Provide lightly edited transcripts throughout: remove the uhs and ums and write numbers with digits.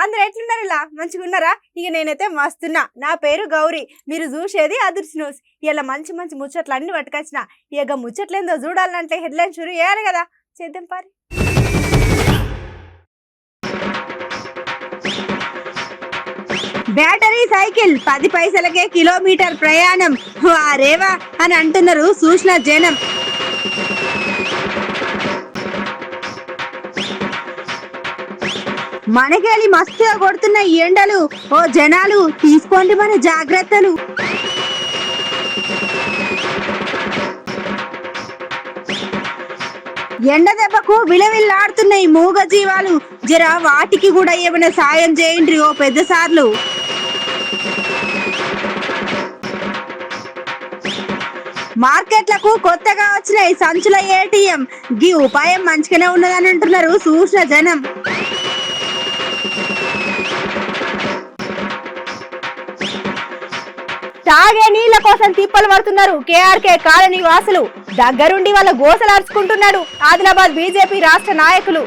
అందరు ఎట్లున్నారు? ఇలా మంచిగా ఉన్నారా? ఇక నేనైతే మస్తున్నా. నా పేరు గౌరీ, మీరు చూసేది అదృష్ట న్యూస్. ఇలా మంచి మంచి ముచ్చట్లు అన్ని పట్టుకొచ్చిన. ఇక ముచ్చట్లేందో చూడాలంటే హెడ్లైన్ షురు చేయాలి కదా, చేద్దాం పారి. బ్యాటరీ సైకిల్ 10 పైసలకే కిలోమీటర్ ప్రయాణం వారేవా అని అంటున్నారు చూసిన జనం. మనకెళ్ళి మస్తుగా కొడుతున్న ఎండలు, ఓ జనాలు తీసుకోండి మన జాగ్రత్తలు. ఎండ దెబ్బకు విలవిల్లాడుతున్నాయి మూగ జీవాలు. జర వాటికి కూడా ఏమైనా సాయం చేయండి ఓ పెద్ద సార్లు. మార్కెట్లకు కొత్తగా వచ్చినాయి సంచుల ఏటీఎం. గీ ఉపాయం మంచిగానే ఉన్నదని అంటున్నారు చూసిన జనం. తాగే నీళ్ల కోసం తిప్పలు పడుతున్నారు కేఆర్కే కాలనీ వాసులు. దగ్గరుండి వాళ్ళ గోసలు అరుచుకుంటున్నాడు ఆదిలాబాద్ బీజేపీ రాష్ట్ర నాయకులు.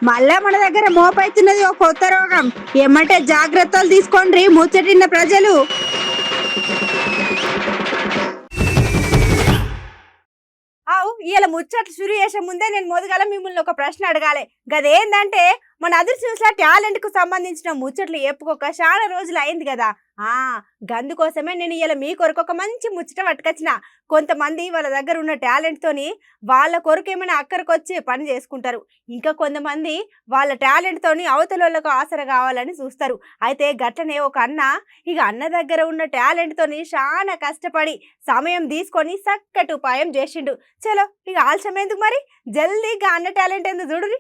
మళ్ళా మన దగ్గర మోపైతున్నది ఓ కొత్త రోగం. ఏమంటే జాగ్రత్తలు తీసుకోండి ముచ్చటిన్న ప్రజలు. ఇలా ముచ్చట్లు షురు చేసే ముందే నేను మొదగల మిమ్మల్ని ఒక ప్రశ్న అడగాలి. గదేందంటే మన అదృష్ట టాలెంట్ కు సంబంధించిన ముచ్చట్లు చెప్పుకోక చాలా రోజులు అయింది కదా. గందుకోసమే నేను ఇలా మీ కొరకు ఒక మంచి ముచ్చట పట్టుకొచ్చిన. కొంతమంది వాళ్ళ దగ్గర ఉన్న టాలెంట్ తోని వాళ్ళ కొరకు ఏమైనా అక్కడికి వచ్చి పని చేసుకుంటారు. ఇంకా కొంతమంది వాళ్ళ టాలెంట్ తోని అవతలకు ఆసర కావాలని చూస్తారు. అయితే గట్లనే ఒక అన్న దగ్గర ఉన్న టాలెంట్ తోని చాలా కష్టపడి సమయం తీసుకొని చక్కటి ఉపాయం చేసిండు. చలో ఇక ఆలస్యం ఎందుకు మరి, జల్దీగా అన్న టాలెంట్ ఎందుకు చూడురి.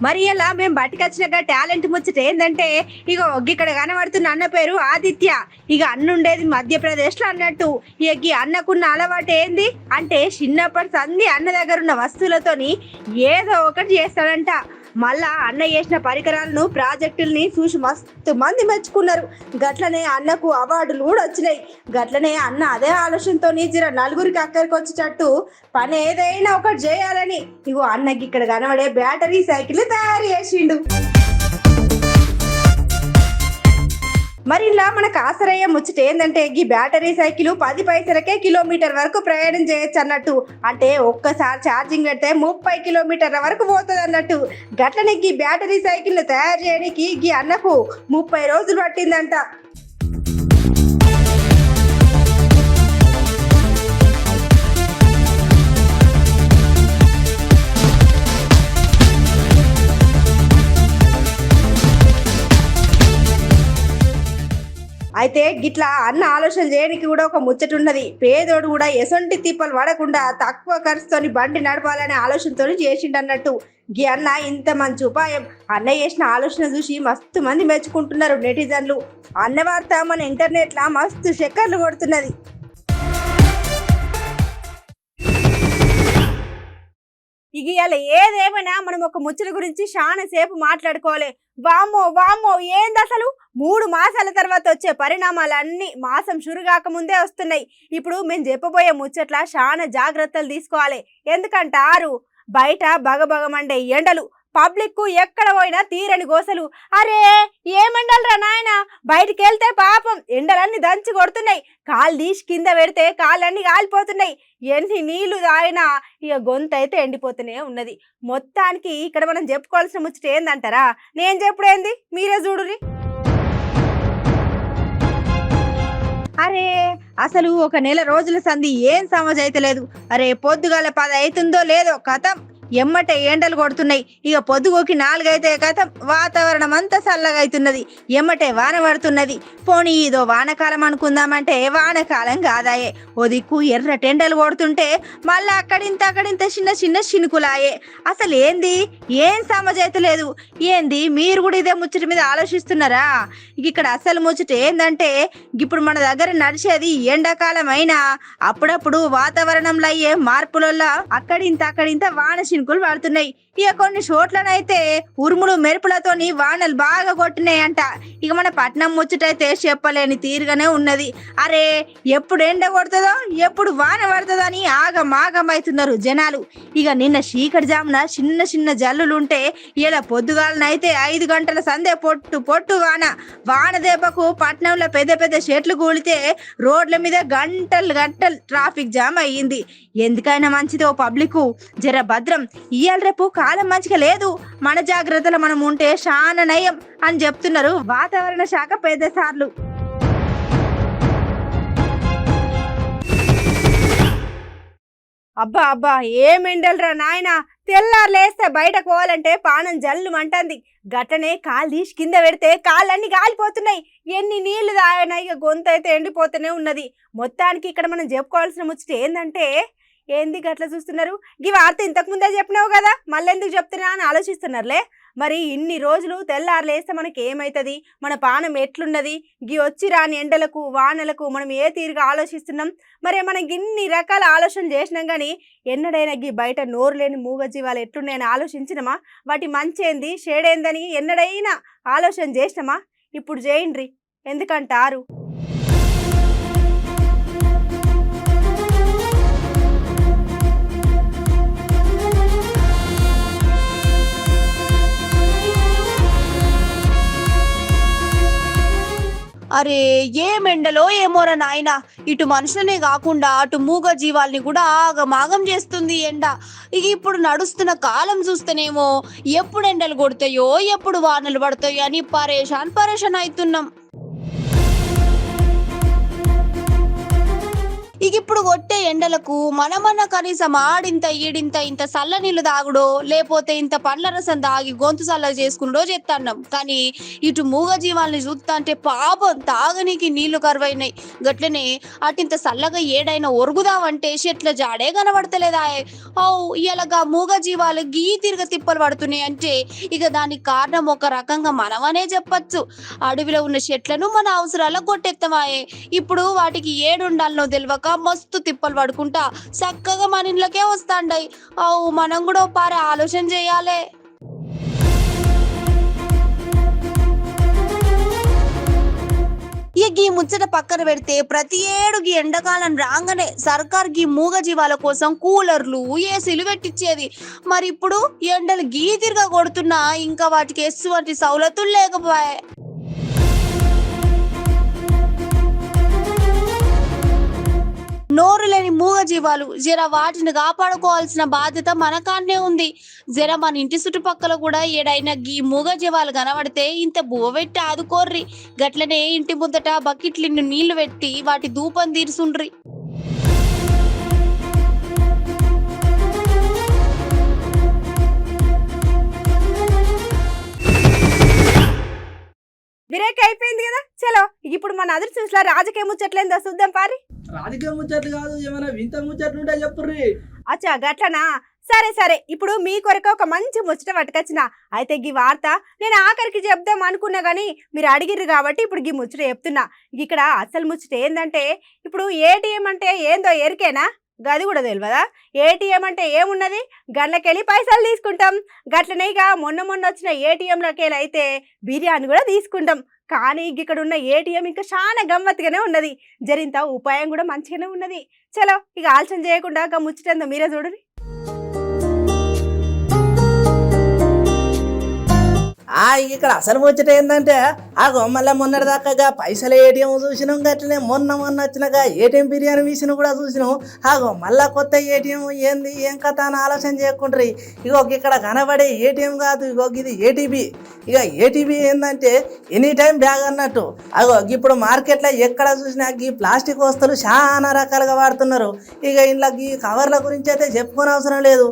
మరి ఇలా మేము బట్టికొచ్చినాక టాలెంట్ ముచ్చట ఏంటంటే, ఇక ఇక్కడ కనబడుతున్న అన్న పేరు ఆదిత్య. ఇక అన్న ఉండేది మధ్యప్రదేశ్ లో అన్నట్టు. ఇక అన్నకున్న అలవాటు ఏంది అంటే చిన్నప్పటి సంది అన్న దగ్గర ఉన్న వస్తువులతోని ఏదో ఒకటి చేస్తాడంట. మళ్ళా అన్న చేసిన పరికరాలను ప్రాజెక్టుల్ని చూసి మస్తు మంది మెచ్చుకున్నారు. గట్లనే అన్నకు అవార్డులు కూడా వచ్చినాయి. గట్లనే అన్న అదే ఆలోచనతో జర నలుగురికి అక్కడికి వచ్చేటట్టు పని ఏదైనా ఒకటి చేయాలని ఇగో అన్నకి ఇక్కడ కనబడే బ్యాటరీ సైకిల్ తయారు చేసిండు. మరి ఇలా మనకు ఆశ్రయం ముచ్చట ఏంటంటే, ఈ బ్యాటరీ సైకిల్ 10 పైసలకే కిలోమీటర్ వరకు ప్రయాణం చేయొచ్చు అన్నట్టు. అంటే ఒక్కసారి ఛార్జింగ్ పెడితే 30 కిలోమీటర్ల వరకు పోతుంది అన్నట్టు. గట్లనే ఈ బ్యాటరీ సైకిల్ తయారు చేయడానికి ఈ అన్నకు 30 రోజులు పట్టిందంట. అయితే గిట్లా అన్న ఆలోచన చేయడానికి కూడా ఒక ముచ్చట ఉన్నది. పేదోడు కూడా ఎసొంటి తిప్పలు పడకుండా తక్కువ ఖర్చుతోని బండి నడపాలనే ఆలోచనతో చేసిండు అన్నట్టు. గీ అన్న ఇంత మంచి ఉపాయం అన్న చేసిన ఆలోచన చూసి మస్తు మంది మెచ్చుకుంటున్నారు నెటిజన్లు. అన్న వార్త మన ఇంటర్నెట్ లా మస్తు చక్కర్లు కొడుతున్నది. ఇక ఇలా ఏదేమైనా మనం ఒక ముచ్చట గురించి చాలా సేపు మాట్లాడుకోవాలి. వామ్మో ఏంది అసలు 3 మాసాల తర్వాత వచ్చే పరిణామాలన్నీ మాసం షురుగాక ముందే వస్తున్నాయి. ఇప్పుడు మేము చెప్పబోయే ముచ్చట్ల చాలా జాగ్రత్తలు తీసుకోవాలి. ఎందుకంటారు బయట బగబగమండే ఎండలు, పబ్లిక్ కు ఎక్కడ పోయినా తీరని గోసలు. అరే ఏమండలరా నాయన, బయటికి వెళ్తే పాపం ఎండలన్నీ దంచి కొడుతున్నాయి. కాలు తీసి కింద పెడితే కాళ్ళన్నీ కాలిపోతున్నాయి. ఎన్ని నీళ్లు తాగినా ఇక గొంతు అయితే ఎండిపోతూనే ఉన్నది. మొత్తానికి ఇక్కడ మనం చెప్పుకోవాల్సిన ముచ్చట ఏందంటారా? నేను చెప్పుడేంది మీరే చూడురి. అరే అసలు ఒక నెల రోజుల సంధి ఏం సమజ్ అయితే లేదు. అరే పొద్దుగాల 10 అవుతుందో లేదో కథం ఎమ్మటే ఎండలు కొడుతున్నాయి. ఇక పొద్దుగోకి 4 అయితే కథం వాతావరణం అంతా చల్లగా అవుతున్నది. ఎమ్మటే వాన పడుతున్నది. పోనీ ఇదో వానకాలం అనుకుందామంటే వానకాలం కాదాయే. ఓ దిక్కు ఎర్ర టెండలు కొడుతుంటే మళ్ళీ అక్కడింత చిన్న చినుకులాయే. అసలు ఏంది ఏం సమజైతే లేదు. ఏంది మీరు కూడా ఇదే ముచ్చట మీద ఆలోచిస్తున్నారా? ఇక్కడ అసలు ముచ్చట ఏందంటే, ఇప్పుడు మన దగ్గర నడిచేది ఎండాకాలం అయినా అప్పుడప్పుడు వాతావరణంలో అయ్యే మార్పులలో అక్కడింత వాన చినుకులు పడుతున్నాయి. ఇక కొన్ని చోట్లనైతే ఉరుములు మెరుపులతోని వానలు బాగా కొట్టినాయంట. ఇక మన పట్నం ముచ్చటైతే చెప్పలేని తీరుగానే ఉన్నది. అరే ఎప్పుడు ఎండ కొడుతుందో ఎప్పుడు వాన పడుతుందో అని ఆగమాగమవుతున్నారు జనాలు. ఇక నిన్న చీకటి జామున చిన్న చిన్న జల్లులుంటే ఇలా పొద్దుగాలనైతే 5 గంటల సందే పొట్టు పొట్టు వాన దెబ్బకు పట్నంలో పెద్ద పెద్ద చెట్లు కూలితే రోడ్ల మీద గంటలు గంటలు ట్రాఫిక్ జామ్ అయ్యింది. ఎందుకైనా మంచిది ఓ పబ్లిక్ జర భద్రం, ఇవాళ రేపు కాలం మంచిగా లేదు, మన జాగ్రత్తలు మనం ఉంటే చాలా నయం అని చెప్తున్నారు వాతావరణ శాఖ పెద్ద సార్లు. అబ్బా అబ్బా ఏం ఎండలరా నాయన, తెల్లారులేస్తే బయటకు పోవాలంటే పానం జల్లు మంటంది. గట్టనే కాలు తీసి కింద పెడితే కాళ్ళన్నీ కాలిపోతున్నాయి. ఎన్ని నీళ్లు తాగినా ఇక గొంతు అయితే ఎండిపోతూనే ఉన్నది. మొత్తానికి ఇక్కడ మనం చెప్పుకోవాల్సిన ముచ్చట ఏందంటే, ఏంది గట్ల చూస్తున్నారు? ఈ వార్త ఇంతకు ముందే చెప్పినావు కదా, మళ్ళీ ఎందుకు చెప్తున్నా అని ఆలోచిస్తున్నారులే. మరి ఇన్ని రోజులు తెల్లారులేస్తే మనకి ఏమవుతుంది, మన పానం ఎట్లున్నది, గీ వచ్చి రాని ఎండలకు వానలకు మనం ఏ తీరుగా ఆలోచిస్తున్నాం. మరి మనం ఇన్ని రకాల ఆలోచనలు చేసినాం కానీ ఎన్నడైనా గీ బయట నోరు లేని మూగజీవాలు ఎట్లున్నాయని ఆలోచించినమా? వాటి మంచేంది షేడేందని ఎన్నడైనా ఆలోచన చేసినామా? ఇప్పుడు చేయండి. ఎందుకంటారు అరే ఏమెండలో ఏమోరా నాయన, ఇటు మనుషులనే కాకుండా అటు మూగ జీవాల్ని కూడా ఆగమాగం చేస్తుంది ఎండ. ఇక ఇప్పుడు నడుస్తున్న కాలం చూస్తేనేమో ఎప్పుడు ఎండలు కొడతాయో ఎప్పుడు వానలు పడతాయో అని పరేషాన్ అవుతున్నాం. ఇక ఇప్పుడు కొట్టే ఎండలకు మనమన్న కనీసం ఆడింత ఈడింత ఇంత చల్ల నీళ్ళు తాగుడో లేకపోతే ఇంత పండ్ల రసం తాగి గొంతు చల్ల చేసుకున్నాడో చేస్తున్నాం. కానీ ఇటు మూగ జీవాల్ని చూస్తా అంటే పాపం తాగనీకి నీళ్లు కరువైనాయి. గట్లనే అటింత చల్లగా ఏడైనా ఒరుగుదామంటే చెట్ల జాడే కనబడతలేదా? ఇలాగా మూగ జీవాలు గీ తిరగ తిప్పలు పడుతున్నాయి అంటే ఇక దానికి కారణం ఒక రకంగా మనమనే చెప్పచ్చు. అడవిలో ఉన్న చెట్లను మన అవసరాలకు కొట్టెత్తమాయే. ఇప్పుడు వాటికి ఏడుండాలనో తెలియక మస్తు తిప్పలు పడుకుంటా చక్కగా మన ఇంట్లోకే వస్తాండాయి. మనం కూడా పారే ఆలోచన చేయాలి. ఇక గీ ముచ్చట పక్కన పెడితే ప్రతి ఏడు గీ ఎండాకాలం రాగానే సర్కార్ గీ మూగ జీవాల కోసం కూలర్లు ఏసీలు పెట్టించేది. మరి ఇప్పుడు ఎండలు గీ తిరగా కొడుతున్నా ఇంకా వాటికి ఎటువంటి సౌలతులు లేకపోయే. నోరు లేని మూగ జీవాలు జర వాటిని కాపాడుకోవాల్సిన బాధ్యత మనకాన్నే ఉంది. జర మన ఇంటి చుట్టుపక్కల కూడా ఏడైనా గీ మూగ జీవాలు కనబడితే ఇంత బువ్వ పెట్టి ఆదుకోర్రి. గట్లనే ఇంటి ముందట బకెట్లు నీళ్లు పెట్టి వాటి ధూపం తీర్చుండ్రి. బ్రేక్ అయిపోయింది కదా, చలో ఇప్పుడు మన అదర్ చూసలా రాజకీయ ముచ్చట్లేందో చూద్దాం పారి. రాజకీయ ముచ్చట్లు కాదు, ఏమైనా వింత ముచ్చట్లు ఉంటే చెప్పుర్రి. అచ్చా గట్లనా, సరే ఇప్పుడు మీ కొరకు ఒక మంచి ముచ్చట పట్టుకొచ్చిన. అయితే గీ వార్త నేను ఆఖరికి చెప్దాం అనుకున్నా కానీ మీరు అడిగిర్రు కాబట్టి ఇప్పుడు గీ ముచ్చట చెప్తున్నా. ఇక్కడ అసలు ముచ్చట ఏందంటే, ఇప్పుడు ఏటీఎం అంటే ఏందో ఎరికేనా? గది కూడా తెలియదా? ఏటీఎం అంటే ఏమున్నది, గండ్లకెళ్ళి పైసలు తీసుకుంటాం. గట్లనే ఇక మొన్న వచ్చిన ఏటీఎంలకెళ్ళి అయితే బిర్యానీ కూడా తీసుకుంటాం. కానీ ఇక్కడ ఉన్న ఏటీఎం ఇంకా చాలా గమ్మత్తుగానే ఉన్నది, జరింత ఉపాయం కూడా మంచిగానే ఉన్నది. చలో ఇక ఆలోచన చేయకుండా ఇక ముచ్చటందో మీరే చూడండి. ఇక్కడ అసలు ముచ్చట ఏంటంటే మళ్ళీ మొన్నటిదాకా పైసలు ఏటీఎం చూసినాం. గట్లనే మొన్న వచ్చినాక ఏటీఎం బిర్యానీ మిషన్ కూడా చూసినాం. మళ్ళా కొత్త ఏటీఎం ఏంది ఏం కథ అని ఆలోచన చేయకుండ్రి. ఇక్కడ కనబడే ఏటీఎం కాదు, ఇది ఏటీబీ. ఇక ఏటీబీ ఏంటంటే ఎనీ టైం బ్యాగ్ అన్నట్టు. ఇప్పుడు మార్కెట్లో ఎక్కడ చూసినా ఈ ప్లాస్టిక్ వస్తువులు చాలా రకాలుగా వాడుతున్నారు. ఇక ఇంట్లో ఈ కవర్ల గురించి అయితే చెప్పుకోని అవసరం లేదు.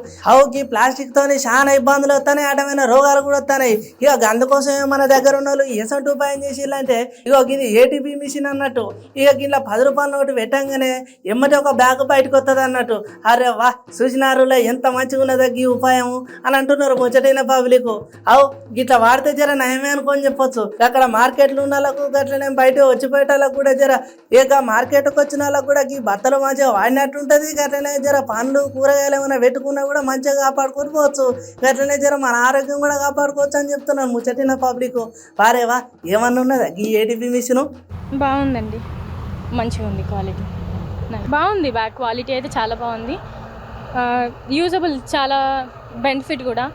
ఈ ప్లాస్టిక్ తోని చాలా ఇబ్బందులు వస్తున్నాయి, అటమైన రోగాలు కూడా వస్తున్నాయి. అందుకోసమే మన దగ్గర ఉన్న వాళ్ళు ఎసంటూ ఉపాయం చేసిల్లంటే ఇగో ఇది ఏటీపీ మిషన్ అన్నట్టు. ఇక గిట్లా 10 రూపాయల నోటు పెట్టంగానే ఎమ్మటి ఒక బ్యాగ్ బయటకు వస్తుంది అన్నట్టు. అరే వా చూసినారులే ఎంత మంచిగా ఉన్నదో ఈ ఉపాయం అని అంటున్నారు ముచ్చటైన పబ్లిక్. అవు గిట్లా వాడితే జర నయమే అనుకొని చెప్పొచ్చు. అక్కడ మార్కెట్లు ఉన్న వాళ్ళకు గట్లనే బయట వచ్చిపోయేటోళ్ళకు కూడా జర ఇక మార్కెట్కి వచ్చిన వాళ్ళకు కూడా ఈ బట్టలు మంచిగా వాడినట్టు ఉంటుంది. గట్లనే జర పండ్లు కూరగాయలు ఏమైనా పెట్టుకున్నా కూడా మంచిగా కాపాడుకొని పోవచ్చు. గట్లనే జర మన ఆరోగ్యం కూడా కాపాడుకోవచ్చు అని చెప్తున్నాను ముచ్చటిన పబ్లిక్. వారేవా ఏమన్నా ఉన్నదా ఈ ఏటీపీ మిషన్? బాగుందండి, మంచిగా ఉంది క్వాలిటీ, బాగుంది. బ్యాగ్ క్వాలిటీ అయితే చాలా బాగుంది, యూజబుల్, చాలా బెనిఫిట్ కూడా.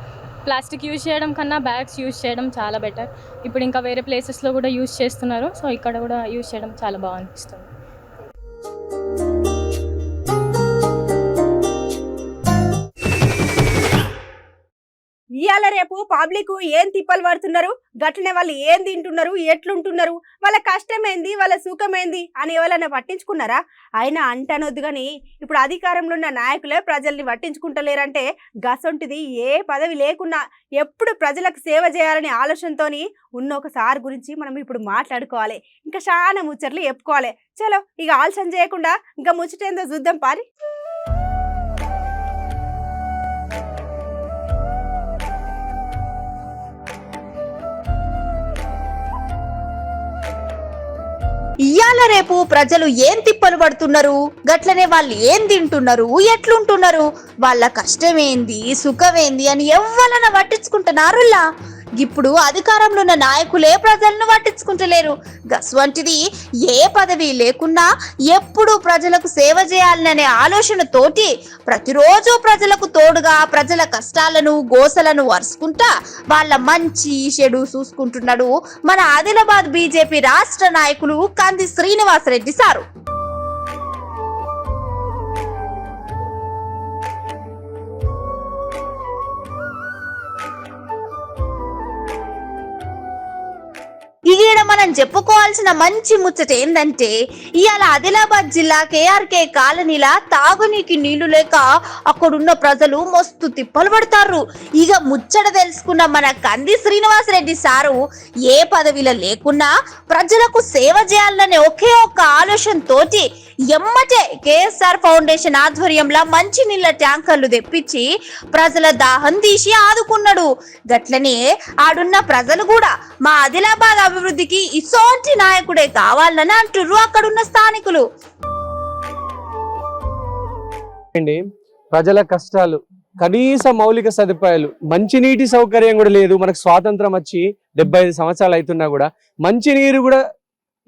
ప్లాస్టిక్ యూజ్ చేయడం కన్నా బ్యాగ్స్ యూజ్ చేయడం చాలా బెటర్. ఇప్పుడు ఇంకా వేరే ప్లేసెస్లో కూడా యూజ్ చేస్తున్నారు, సో ఇక్కడ కూడా యూజ్ చేయడం చాలా బాగా అనిపిస్తుంది. ఇవాళ రేపు పబ్లిక్ ఏం తిప్పలు పడుతున్నారు, గట్లనే వాళ్ళు ఏం తింటున్నారు, ఎట్లుంటున్నారు, వాళ్ళ కష్టమేంది, వాళ్ళ సుఖమేంది అని ఎవరైనా పట్టించుకున్నారా? అయినా అంటనొద్దు కానీ ఇప్పుడు అధికారంలో ఉన్న నాయకులే ప్రజల్ని పట్టించుకుంటలేరంటే గసొంటిది ఏ పదవి లేకున్నా ఎప్పుడు ప్రజలకు సేవ చేయాలనే ఆలోచనతోని ఉన్న ఒక సార్ గురించి మనం ఇప్పుడు మాట్లాడుకోవాలి. ఇంకా చాలా ముచ్చట్లు చెప్పుకోవాలి. చలో ఇక ఆలోచన చేయకుండా ఇంకా ముచ్చటేందో చూద్దాం పారి. ఇయాల రేపు ప్రజలు ఏం తిప్పలు పడుతున్నారు, గట్లనే వాళ్ళు ఏం తింటున్నారు, ఎట్లుంటున్నారు, వాళ్ళ కష్టమేంది, సుఖమేంది అని ఎవ్వరన్నా పట్టించుకుంటున్నారులా? ఇప్పుడు అధికారంలో ఉన్న నాయకులే ప్రజలను పట్టించుకుంటలేరు. గస్వంటిది ఏ పదవి లేకున్నా ఎప్పుడు ప్రజలకు సేవ చేయాలనే ఆలోచనతోటి ప్రతిరోజు ప్రజలకు తోడుగా ప్రజల కష్టాలను గోసలను వరుసుకుంటా వాళ్ళ మంచి చెడు చూసుకుంటున్నాడు మన ఆదిలాబాద్ బీజేపీ రాష్ట్ర నాయకులు కంది శ్రీనివాసరెడ్డి సారు. ఈడ మనం చెప్పుకోవాల్సిన మంచి ముచ్చట ఏందంటే ఇవాళ ఆదిలాబాద్ జిల్లా కేఆర్కే కాలనీలా తాగునీకి నీళ్లు లేక అక్కడున్న ప్రజలు మస్తు తిప్పలు పడతారు. ఇక ముచ్చట తెలుసుకున్న మన కంది శ్రీనివాసరెడ్డి సారు ఏ పదవిలో లేకున్నా ప్రజలకు సేవ చేయాలనే ఒకే ఒక్క ఆలోచనతోటి ఎమ్మటే కేఎస్ఆర్ ఫౌండేషన్ ఆధ్వర్యంలో మంచి నీళ్ళ ట్యాంకర్లు తెప్పించి ప్రజల దాహం తీసి ఆదుకున్నాడు. గట్లనే ఆడున్న ప్రజలు కూడా మా ఆదిలాబాద్ అభివృద్ధికి ఇసోంటి నాయకుడే కావాలని అంటుర్రు అక్కడున్న స్థానికులు. ప్రజల కష్టాలు, కనీస మౌలిక సదుపాయాలు, మంచినీటి సౌకర్యం కూడా లేదు. మనకు స్వాతంత్రం వచ్చి 75 సంవత్సరాలు అవుతున్నా కూడా మంచినీరు కూడా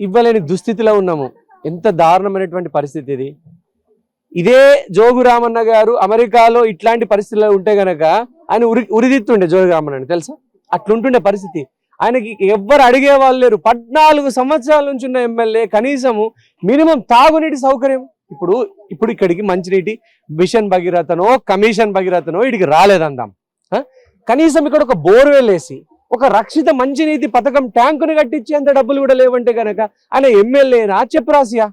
ఇవ్వలేని దుస్థితిలో ఉన్నాము. ఎంత దారుణమైనటువంటి పరిస్థితి ఇది. ఇదే జోగు రామన్న గారు అమెరికాలో ఇట్లాంటి పరిస్థితుల్లో ఉంటే గనక ఆయన ఉరిదిత్తుండే జోగు రామన్న, తెలుసా? అట్లుంటుండే పరిస్థితి. ఆయనకి ఎవ్వరు అడిగే వాళ్ళు లేరు. 14 సంవత్సరాల నుంచి ఉన్న ఎమ్మెల్యే కనీసము మినిమం తాగునీటి సౌకర్యం ఇప్పుడు ఇక్కడికి మంచినీటి మిషన్ భగీరథనో కమిషన్ భగీరథనో ఇడికి రాలేదందాం. కనీసం ఇక్కడ ఒక బోర్వెల్ వేసి ఒక రక్షిత మంచినీటి పథకం ట్యాంకుని కట్టించేంత డబ్బులు కూడా లేవంటే కనుక ఆయన ఎమ్మెల్యేనా చెప్పరాసియా?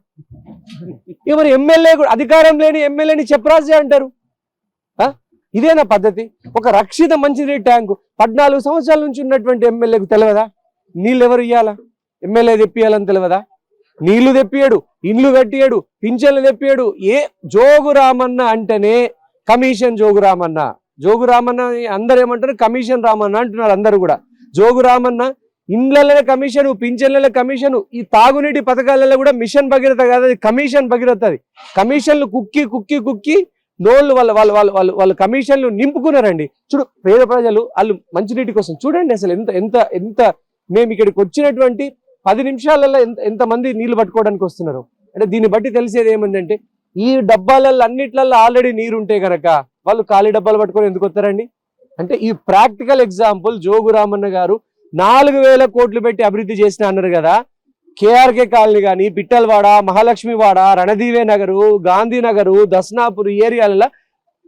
ఎవరు ఎమ్మెల్యే కూడా అధికారం లేని ఎమ్మెల్యేని చెప్పరాసియా అంటారు. ఇదేనా పద్ధతి? ఒక రక్షిత మంచినీటి ట్యాంకు 14 సంవత్సరాల నుంచి ఉన్నటువంటి ఎమ్మెల్యేకు తెలియదా? నీళ్ళు ఎవరు ఇయ్యాలా? ఎమ్మెల్యే తెప్పియాలని తెలియదా? నీళ్లు తెప్పియాడు, ఇండ్లు కట్టియాడు, పింఛన్లు తెప్పియాడు. జోగు రామన్న అంటేనే కమిషన్ జోగు రామన్న. జోగు రామన్న అందరు ఏమంటారు? కమిషన్ రామన్న అంటున్నారు అందరు కూడా. జోగు రామన్న ఇండ్లలో కమిషన్, పింఛన్ల కమిషన్, ఈ తాగునీటి పథకాలలో కూడా మిషన్ భగీరథ కాదు, అది కమిషన్ భగీరథ. అది కమిషన్లు కుక్కి కుక్కి కుక్కి నోళ్ళు వాళ్ళ కమిషన్లు నింపుకున్నారండి. చూడు, పేద ప్రజలు వాళ్ళు మంచినీటి కోసం చూడండి అసలు ఎంత ఎంత ఎంత మేము ఇక్కడికి వచ్చినటువంటి 10 నిమిషాలలో ఎంతమంది నీళ్లు పట్టుకోవడానికి వస్తున్నారు అంటే దీన్ని బట్టి తెలిసేది ఏమందంటే ఈ డబ్బాలలో అన్నిట్లలో ఆల్రెడీ నీరు ఉంటే కనుక వాళ్ళు ఖాళీ డబ్బాలు పట్టుకొని ఎందుకు వస్తారండి? అంటే ఈ ప్రాక్టికల్ ఎగ్జాంపుల్ జోగు రామన్న గారు 4,000 కోట్లు పెట్టి అభివృద్ధి చేసిన అన్నారు కదా. కేఆర్కే కాలనీ కానీ, పిట్టల్వాడ, మహాలక్ష్మివాడ, రణదీవే నగరు, గాంధీనగరు, దస్నాపూర్ ఏరియాలలో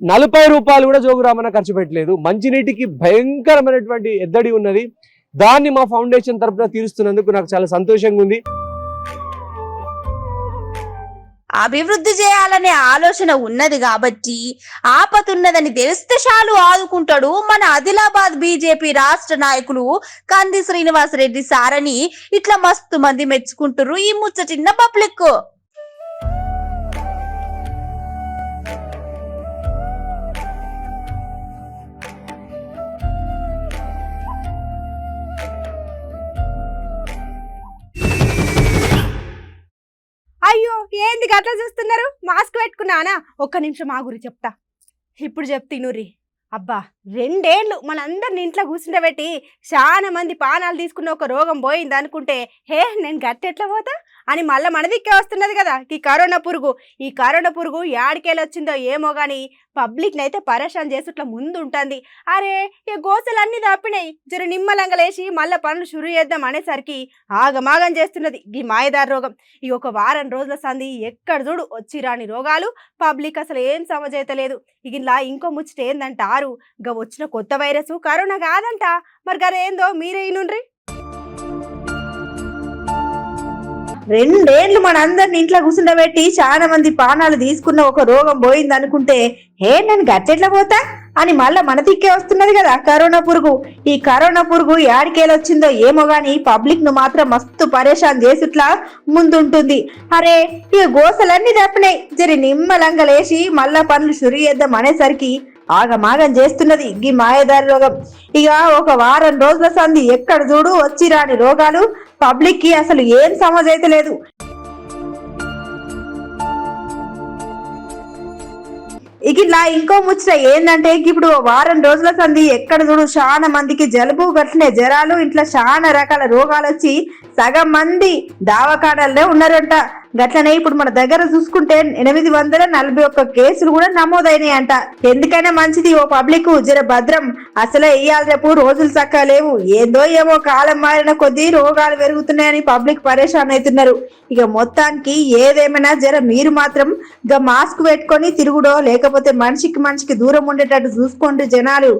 40 రూపాయలు కూడా జోగు రామన్న ఖర్చు పెట్టలేదు. మంచినీటికి భయంకరమైనటువంటి ఎద్దడి ఉన్నది. దాన్ని మా ఫౌండేషన్ తరఫున తీరుస్తున్నందుకు నాకు చాలా సంతోషంగా ఉంది. అభివృద్ధి చేయాలనే ఆలోచన ఉన్నది కాబట్టి ఆపతున్నదని తెలిస్తే చాలు ఆదుకుంటాడు మన ఆదిలాబాద్ బీజేపీ రాష్ట్ర నాయకులు కంది శ్రీనివాసరెడ్డి సారని ఇట్లా మస్తు మంది మెచ్చుకుంటారు ఈ ముచ్చటిన్న పబ్లిక్. అయ్యో ఏంది గట్లా చూస్తున్నారు? మాస్క్ పెట్టుకున్నానా? ఒక్క నిమిషం మా గురి చెప్తా. ఇప్పుడు చెప్తినురి. అబ్బా 2 ఏళ్ళు మనందరిని ఇంట్లో కూర్చుండబెట్టి చాలా మంది పానాలు తీసుకున్న ఒక రోగం పోయింది అనుకుంటే నేను గట్టెట్లా పోతా అని మళ్ళీ మన దిక్కే వస్తున్నది కదా ఈ కరోనా పురుగు. ఈ కరోనా పురుగు యాడికేళ్ళు వచ్చిందో ఏమో కానీ పబ్లిక్ని అయితే పరేషాన్ చేసుట్లా ముందు ఉంటుంది. అరే ఈ గోసలన్నీ తప్పినాయి, జర నిమ్మలంగా లేచి మళ్ళీ పనులు షురు చేద్దాం అనేసరికి ఆగమాగం చేస్తున్నది ఈ మాయదారి రోగం. ఈ ఒక వారం రోజుల సంది ఎక్కడ చూడు వచ్చి రాని రోగాలు, పబ్లిక్ అసలు ఏం సమజైతలేదు. ఇలా ఇంకో ముచ్చట ఏందంటారు, గా వచ్చిన కొత్త వైరస్ కరోనా కాదంట. మరి గదేందో మీరే ఇనుండ్రి. 2 ఏళ్ళు మనందరిని ఇంట్లో కూర్చుండబెట్టి చాలా మంది పానాలు తీసుకున్న ఒక రోగం పోయింది అనుకుంటే నేను గట్టెట్లా పోతా అని మళ్ళా మన దిక్కే వస్తున్నది కదా కరోనా పురుగు. ఈ కరోనా పురుగు యాడికేలొచ్చిందో ఏమో గాని పబ్లిక్ ను మాత్రం మస్తు పరేషాన్ చేసుట్లా ముందుంటుంది. అరే ఈ గోసలన్నీ తప్పినాయి, జరి నిమ్మలంగా లేచి మళ్ళా పనులు షురు చేద్దాం అనేసరికి ఆగమాగం చేస్తున్నది ఈ మాయదారి రోగం. ఇక ఒక వారం రోజుల సంది ఎక్కడ చూడు వచ్చి రాని రోగాలు, పబ్లిక్ కి అసలు ఏం సమజైతే లేదు. ఇక ఇలా ఇంకో ముచ్చట ఏందంటే ఇప్పుడు వారం రోజుల సంది ఎక్కడ చూడు చాలా మందికి జలుబు గట్లనే జ్వరాలు ఇట్లా చాలా రకాల రోగాలు వచ్చి సగం మంది దావకాడల్లో ఉన్నారంట. గట్లనే ఇప్పుడు మన దగ్గర చూసుకుంటే 841 కేసులు కూడా నమోదైనాయి అంట. ఎందుకైనా మంచిది ఓ పబ్లిక్ జర భద్రం. అసలే ఇయ్యాల రేపు రోజులు చక్కగా లేవు, ఏందో ఏమో కాలం మారిన కొద్దీ రోగాలు పెరుగుతున్నాయని పబ్లిక్ పరేషాన్ అవుతున్నారు. ఇక మొత్తానికి ఏదేమైనా జర మీరు మాత్రం ఇక మాస్క్ పెట్టుకొని తిరుగుడో లేకపోతే మనిషికి దూరం ఉండేటట్టు చూసుకోండి జనాలు.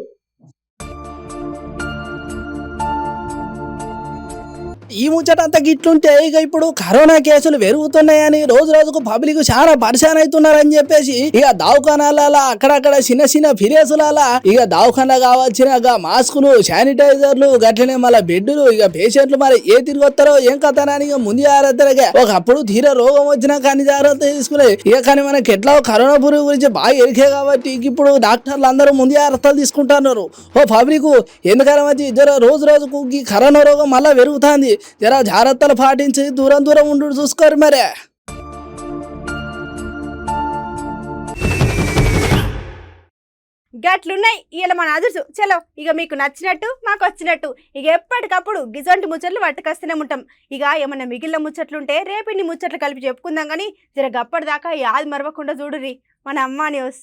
ఈ ముచ్చట అంతా గిట్లుంటే ఇక ఇప్పుడు కరోనా కేసులు పెరుగుతున్నాయని రోజు రోజుకు పబ్లిక్ చాలా పరిశాన్ అవుతున్నారని చెప్పేసి ఇక దవాఖానాల అక్కడక్కడ చిన్న ఫిరేసుల ఇక దవాఖానా కావాల్సిన మాస్కులు, శానిటైజర్లు, గట్లనే మళ్ళీ బెడ్లు, ఇక పేషెంట్లు మరి ఏ తిరిగి వస్తారో ఏం కథనాని ఇక ముందు జాగ్రత్తగా ఒకప్పుడు తీర రోగం వచ్చినా కానీ జాగ్రత్త తీసుకునే. ఇక కానీ మనకి ఎట్లా కరోనా పురుగు గురించి బాగా ఎరికే కాబట్టి ఇప్పుడు డాక్టర్లు అందరూ ముందు జాగ్రత్తలు తీసుకుంటున్నారు. ఓ పబ్లిక్ ఎందుకని మంచి జర రోజు రోజుకు ఈ కరోనా రోగం మళ్ళీ పెరుగుతుంది, జర జాగ్రత్తలు పాటించి దూరం ఉండు చూసుకోరు మరే. గట్లున్నాయి ఇలా మన అదుర్సు. చలో ఇక మీకు నచ్చినట్టు మాకు వచ్చినట్టు ఇక ఎప్పటికప్పుడు గిజంటి ముచ్చట్లు పట్టుకొస్తూనే ఉంటాం. ఇక ఏమన్నా మిగిలిన ముచ్చట్లుంటే రేపు ఇన్ని ముచ్చట్లు కలిపి చెప్పుకుందాం కానీ జర గప్పటిదాకా యాది మరవకుండా చూడుర్రి మన అమ్మా న్యూస్.